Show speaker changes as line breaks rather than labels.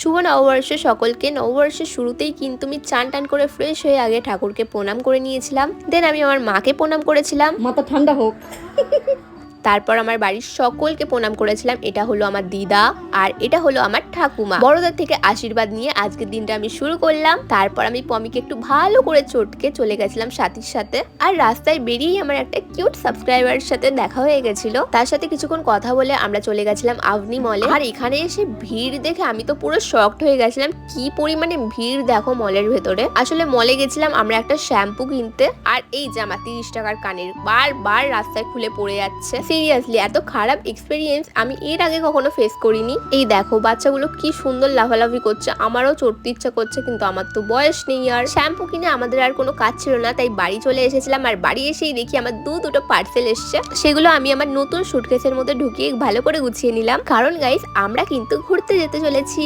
শুভ নববর্ষ সকলকে। নববর্ষের শুরুতেই কিন্তু আমি চান টান করে ফ্রেশ হয়ে আগে ঠাকুরকে প্রণাম করে নিয়েছিলাম। দেন আমি আমার মাকে প্রণাম করেছিলাম,
মাথা ঠান্ডা হোক।
তারপর আমার বাড়ির সকলকে প্রণাম করেছিলাম। এটা হলো আমার দিদা আর এটা হলো আমার ঠাকুমা। বড়দের থেকে আশীর্বাদ নিয়ে আজকের দিনটা আমি শুরু করলাম। তারপর আমি পমিকে একটু ভালো করে চটকে চলে গেছিলাম সাথীর সাথে। আর রাস্তায় বেরিয়েই আমার একটা কিউট সাবস্ক্রাইবারের সাথে দেখা হয়ে গেছিল। তার সাথে কিছুক্ষণ কথা বলে আমরা চলে গেছিলাম আভনি মলে। আর এখানে এসে ভিড় দেখে আমি তো পুরো শকড হয়ে গেছিলাম, কি পরিমাণে ভিড় দেখো মলের ভেতরে। আসলে মলে গেছিলাম আমরা একটা শ্যাম্পু কিনতে, আর এই জামা 30 টাকার কানের বারবার রাস্তায় খুলে পড়ে যাচ্ছে। সিরিয়াসলি এত খারাপ এক্সপেরিয়েন্স আমি এর আগে কখনো ফেস করিনি। এই দেখো বাচ্চাগুলো কি সুন্দর লাফালাফি করছে, আমারও চড়তে ইচ্ছা করছে, কিন্তু আমার তো বয়স নেই। আর শ্যাম্পু কিনে আমাদের আর কোনো কাজ ছিল না, তাই বাড়ি চলে এসেছিলাম। আর বাড়ি এসেই দেখি আমার দুটো পার্সেল এসছে, সেগুলো আমি আমার নতুন সুটকেসের মধ্যে ঢুকিয়ে ভালো করে গুছিয়ে নিলাম, কারণ গাইস আমরা কিন্তু ঘুরতে যেতে চলেছি।